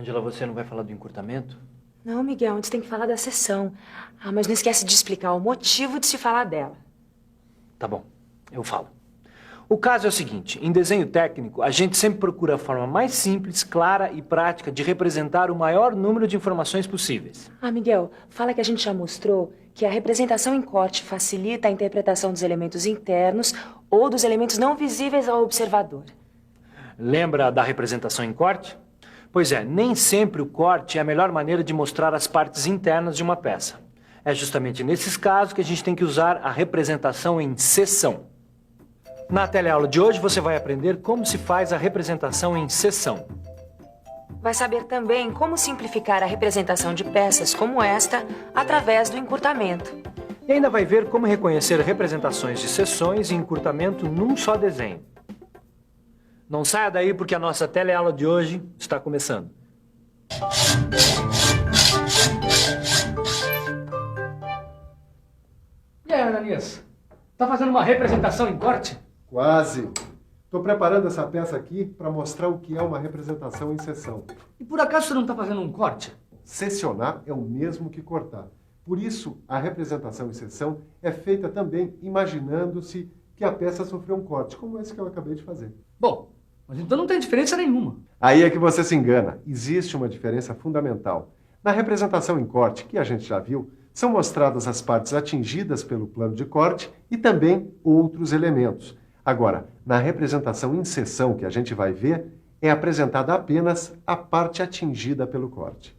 Ângela, você não vai falar do encurtamento? Não, Miguel, antes tem que falar da seção. Ah, mas não esquece de explicar o motivo de se falar dela. Tá bom, eu falo. O caso é o seguinte, em desenho técnico, a gente sempre procura a forma mais simples, clara e prática de representar o maior número de informações possíveis. Ah, Miguel, fala que a gente já mostrou que a representação em corte facilita a interpretação dos elementos internos ou dos elementos não visíveis ao observador. Lembra da representação em corte? Pois é, nem sempre o corte é a melhor maneira de mostrar as partes internas de uma peça. É justamente nesses casos que a gente tem que usar a representação em seção. Na teleaula de hoje você vai aprender como se faz a representação em seção. Vai saber também como simplificar a representação de peças como esta através do encurtamento. E ainda vai ver como reconhecer representações de seções e encurtamento num só desenho. Não saia daí porque a nossa teleaula de hoje está começando. E aí, Ananias? Tá fazendo uma representação em corte? Quase. Estou preparando essa peça aqui para mostrar o que é uma representação em seção. E por acaso você não tá fazendo um corte? Seccionar é o mesmo que cortar. Por isso, a representação em seção é feita também imaginando-se que a peça sofreu um corte, como esse que eu acabei de fazer. Bom, mas então não tem diferença nenhuma. Aí é que você se engana. Existe uma diferença fundamental. Na representação em corte, que a gente já viu, são mostradas as partes atingidas pelo plano de corte e também outros elementos. Agora, na representação em seção que a gente vai ver, é apresentada apenas a parte atingida pelo corte.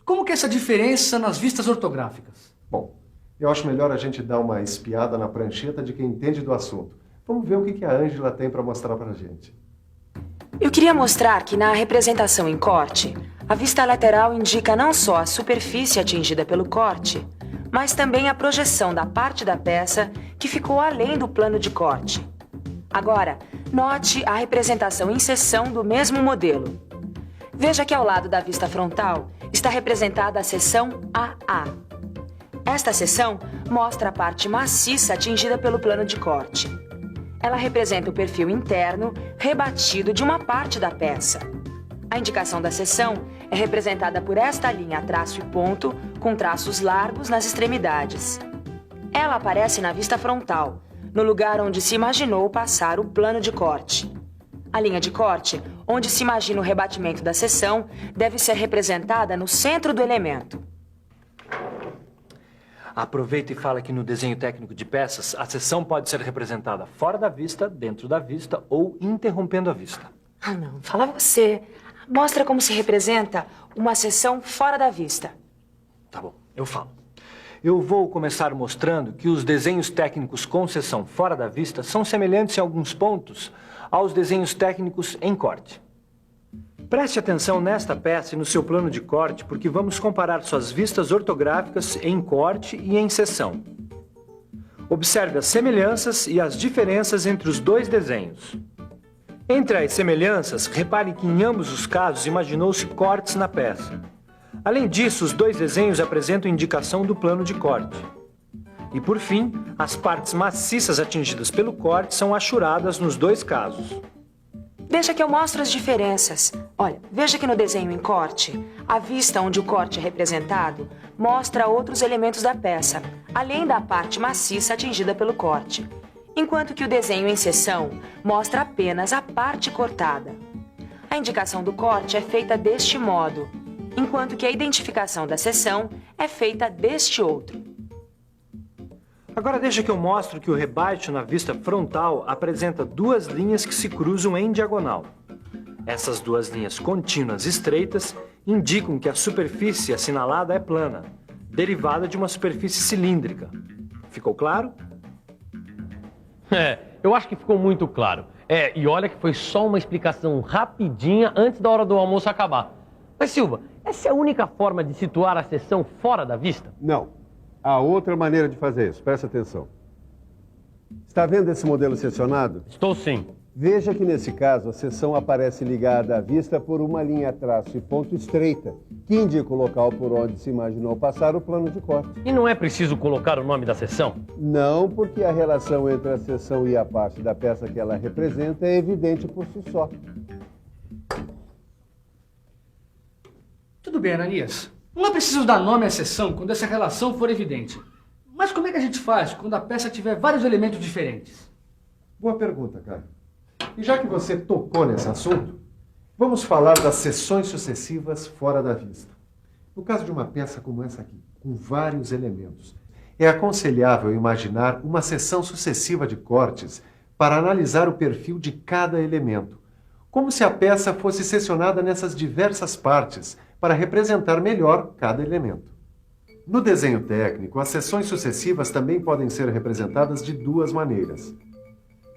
Como que é essa diferença nas vistas ortográficas? Bom, eu acho melhor a gente dar uma espiada na prancheta de quem entende do assunto. Vamos ver o que a Ângela tem para mostrar para a gente. Eu queria mostrar que na representação em corte, a vista lateral indica não só a superfície atingida pelo corte, mas também a projeção da parte da peça que ficou além do plano de corte. Agora, note a representação em seção do mesmo modelo. Veja que ao lado da vista frontal está representada a seção AA. Esta seção mostra a parte maciça atingida pelo plano de corte. Ela representa o perfil interno rebatido de uma parte da peça. A indicação da seção é representada por esta linha traço e ponto, com traços largos nas extremidades. Ela aparece na vista frontal, no lugar onde se imaginou passar o plano de corte. A linha de corte, onde se imagina o rebatimento da seção, deve ser representada no centro do elemento. Aproveita e fala que no desenho técnico de peças, a seção pode ser representada fora da vista, dentro da vista ou interrompendo a vista. Ah, não. Fala você. Mostra como se representa uma seção fora da vista. Tá bom, eu falo. Eu vou começar mostrando que os desenhos técnicos com seção fora da vista são semelhantes em alguns pontos aos desenhos técnicos em corte. Preste atenção nesta peça e no seu plano de corte, porque vamos comparar suas vistas ortográficas em corte e em seção. Observe as semelhanças e as diferenças entre os dois desenhos. Entre as semelhanças, repare que em ambos os casos imaginou-se cortes na peça. Além disso, os dois desenhos apresentam indicação do plano de corte. E por fim, as partes maciças atingidas pelo corte são achuradas nos dois casos. Deixa que eu mostro as diferenças. Olha, veja que no desenho em corte, a vista onde o corte é representado mostra outros elementos da peça, além da parte maciça atingida pelo corte. Enquanto que o desenho em seção mostra apenas a parte cortada. A indicação do corte é feita deste modo, enquanto que a identificação da seção é feita deste outro. Agora deixa que eu mostro que o rebaixo na vista frontal apresenta duas linhas que se cruzam em diagonal. Essas duas linhas contínuas estreitas indicam que a superfície assinalada é plana, derivada de uma superfície cilíndrica. Ficou claro? Eu acho que ficou muito claro. E olha que foi só uma explicação rapidinha antes da hora do almoço acabar. Mas Silva, essa é a única forma de situar a seção fora da vista? Não. Há outra maneira de fazer isso. Presta atenção. Está vendo esse modelo seccionado? Estou sim. Veja que nesse caso a seção aparece ligada à vista por uma linha traço e ponto estreita, que indica o local por onde se imaginou passar o plano de corte. E não é preciso colocar o nome da seção? Não, porque a relação entre a seção e a parte da peça que ela representa é evidente por si só. bem, Ananias. Não é preciso dar nome à seção quando essa relação for evidente. Mas como é que a gente faz quando a peça tiver vários elementos diferentes? Boa pergunta, Caio. E já que você tocou nesse assunto, vamos falar das seções sucessivas fora da vista. No caso de uma peça como essa aqui, com vários elementos, é aconselhável imaginar uma seção sucessiva de cortes para analisar o perfil de cada elemento, como se a peça fosse secionada nessas diversas partes para representar melhor cada elemento. No desenho técnico, as seções sucessivas também podem ser representadas de duas maneiras: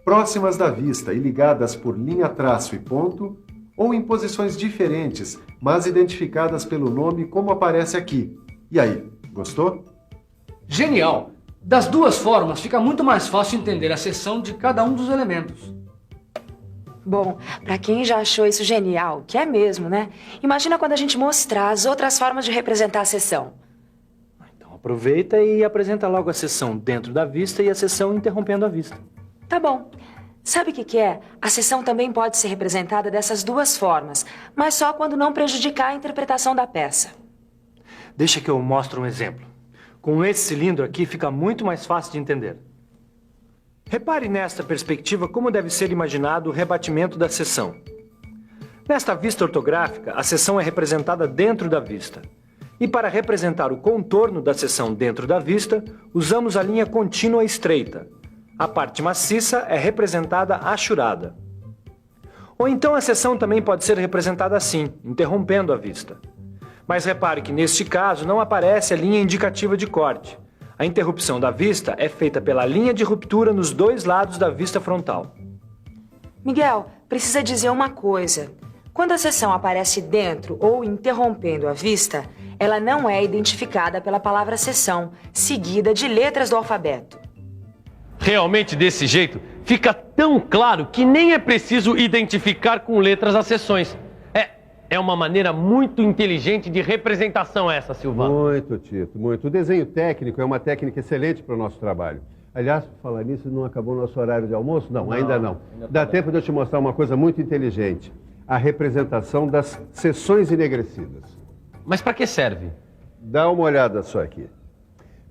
próximas da vista e ligadas por linha, traço e ponto, ou em posições diferentes, mas identificadas pelo nome como aparece aqui. E aí, gostou? Genial! Das duas formas, fica muito mais fácil entender a seção de cada um dos elementos. Bom, pra quem já achou isso genial, que é mesmo, né? Imagina quando a gente mostrar as outras formas de representar a seção. Então aproveita e apresenta logo a seção dentro da vista e a seção interrompendo a vista. Tá bom. Sabe o que é? A seção também pode ser representada dessas duas formas, mas só quando não prejudicar a interpretação da peça. Deixa que eu mostre um exemplo. Com esse cilindro aqui fica muito mais fácil de entender. Repare nesta perspectiva como deve ser imaginado o rebatimento da seção. Nesta vista ortográfica, a seção é representada dentro da vista. E para representar o contorno da seção dentro da vista, usamos a linha contínua estreita. A parte maciça é representada achurada. Ou então a seção também pode ser representada assim, interrompendo a vista. Mas repare que neste caso não aparece a linha indicativa de corte. A interrupção da vista é feita pela linha de ruptura nos dois lados da vista frontal. Miguel, precisa dizer uma coisa. Quando a seção aparece dentro ou interrompendo a vista, ela não é identificada pela palavra seção, seguida de letras do alfabeto. Realmente, desse jeito, fica tão claro que nem é preciso identificar com letras as seções. É uma maneira muito inteligente de representação essa, Silvano. Muito, Tito, muito. O desenho técnico é uma técnica excelente para o nosso trabalho. Aliás, por falar nisso, não acabou o nosso horário de almoço? Não, ainda não. Dá tempo de eu te mostrar uma coisa muito inteligente. A representação das seções enegrecidas. Mas para que serve? Dá uma olhada só aqui.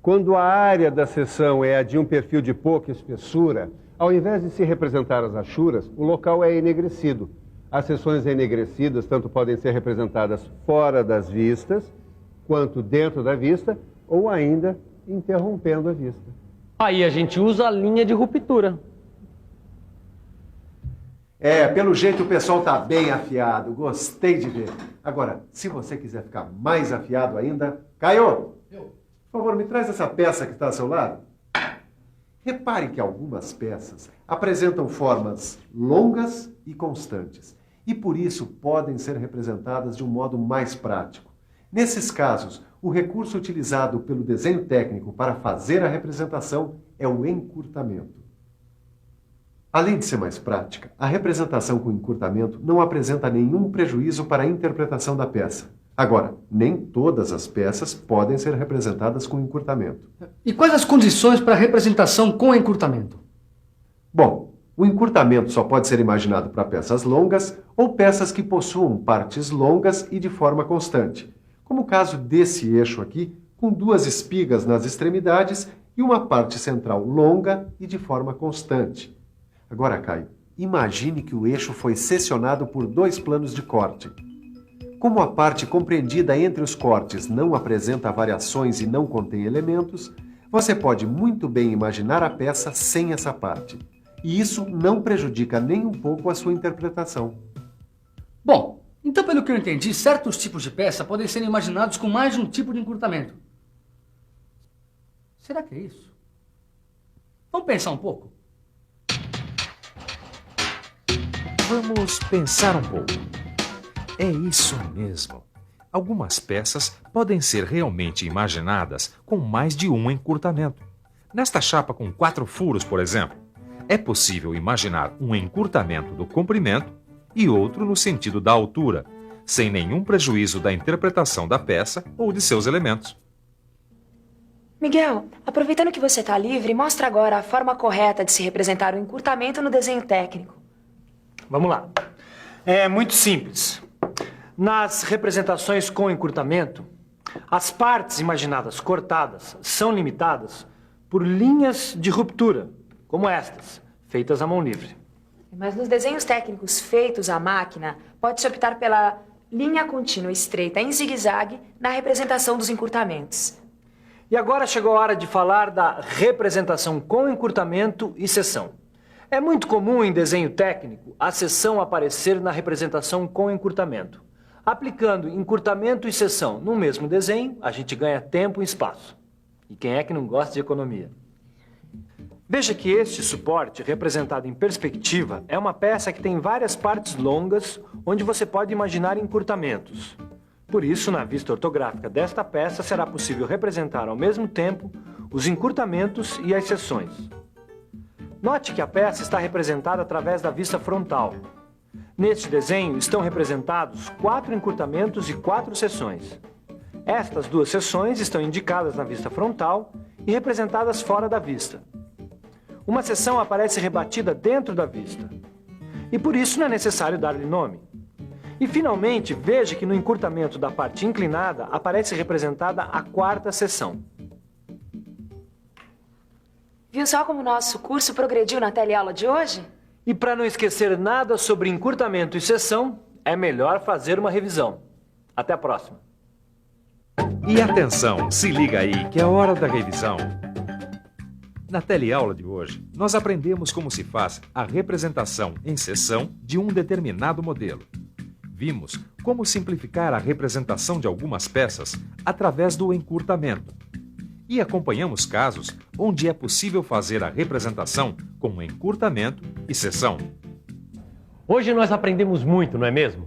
Quando a área da seção é a de um perfil de pouca espessura, ao invés de se representar as achuras, o local é enegrecido. As seções enegrecidas tanto podem ser representadas fora das vistas, quanto dentro da vista, ou ainda interrompendo a vista. Aí a gente usa a linha de ruptura. Pelo jeito o pessoal tá bem afiado, gostei de ver. Agora, se você quiser ficar mais afiado ainda... Caio, por favor, me traz essa peça que está ao seu lado. Repare que algumas peças apresentam formas longas e constantes, e por isso podem ser representadas de um modo mais prático. Nesses casos, o recurso utilizado pelo desenho técnico para fazer a representação é o encurtamento. Além de ser mais prática, a representação com encurtamento não apresenta nenhum prejuízo para a interpretação da peça. Agora, nem todas as peças podem ser representadas com encurtamento. E quais as condições para a representação com encurtamento? Bom, o encurtamento só pode ser imaginado para peças longas ou peças que possuam partes longas e de forma constante, como o caso desse eixo aqui, com duas espigas nas extremidades e uma parte central longa e de forma constante. Agora, Caio, imagine que o eixo foi secionado por dois planos de corte. Como a parte compreendida entre os cortes não apresenta variações e não contém elementos, você pode muito bem imaginar a peça sem essa parte. E isso não prejudica nem um pouco a sua interpretação. Bom, então pelo que eu entendi, certos tipos de peça podem ser imaginados com mais de um tipo de encurtamento. Será que é isso? Vamos pensar um pouco? Vamos pensar um pouco. É isso mesmo. Algumas peças podem ser realmente imaginadas com mais de um encurtamento. Nesta chapa com 4 furos, por exemplo, é possível imaginar um encurtamento do comprimento e outro no sentido da altura, sem nenhum prejuízo da interpretação da peça ou de seus elementos. Miguel, aproveitando que você está livre, mostra agora a forma correta de se representar o encurtamento no desenho técnico. Vamos lá. É muito simples. Nas representações com encurtamento, as partes imaginadas cortadas são limitadas por linhas de ruptura, como estas, feitas à mão livre. Mas nos desenhos técnicos feitos à máquina, pode-se optar pela linha contínua estreita em zigue-zague na representação dos encurtamentos. E agora chegou a hora de falar da representação com encurtamento e seção. É muito comum em desenho técnico a seção aparecer na representação com encurtamento. Aplicando encurtamento e seção no mesmo desenho, a gente ganha tempo e espaço. E quem é que não gosta de economia? Veja que este suporte, representado em perspectiva, é uma peça que tem várias partes longas, onde você pode imaginar encurtamentos. Por isso, na vista ortográfica desta peça, será possível representar ao mesmo tempo os encurtamentos e as seções. Note que a peça está representada através da vista frontal. Neste desenho estão representados 4 encurtamentos e 4 seções. Estas 2 seções estão indicadas na vista frontal e representadas fora da vista. Uma seção aparece rebatida dentro da vista. E por isso não é necessário dar-lhe nome. E finalmente, veja que no encurtamento da parte inclinada aparece representada a 4ª seção. Viu só como o nosso curso progrediu na teleaula de hoje? E para não esquecer nada sobre encurtamento e seção, é melhor fazer uma revisão. Até a próxima. E atenção, se liga aí que é hora da revisão. Na teleaula de hoje, nós aprendemos como se faz a representação em seção de um determinado modelo. Vimos como simplificar a representação de algumas peças através do encurtamento. E acompanhamos casos onde é possível fazer a representação com encurtamento e seção. Hoje nós aprendemos muito, não é mesmo?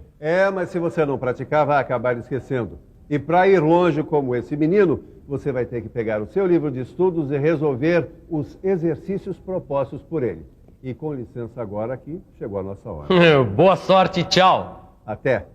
Mas se você não praticar, vai acabar esquecendo. E para ir longe como esse menino, você vai ter que pegar o seu livro de estudos e resolver os exercícios propostos por ele. E com licença agora que chegou a nossa hora. Boa sorte, tchau. Até.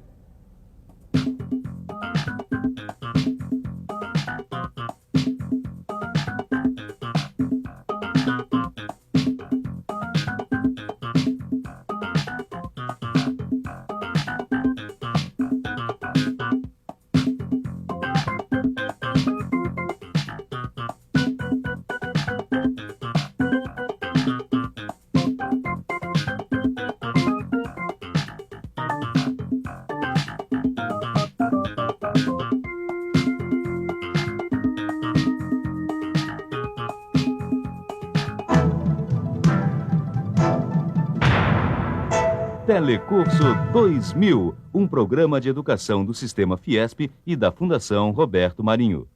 Telecurso 2000, um programa de educação do Sistema Fiesp e da Fundação Roberto Marinho.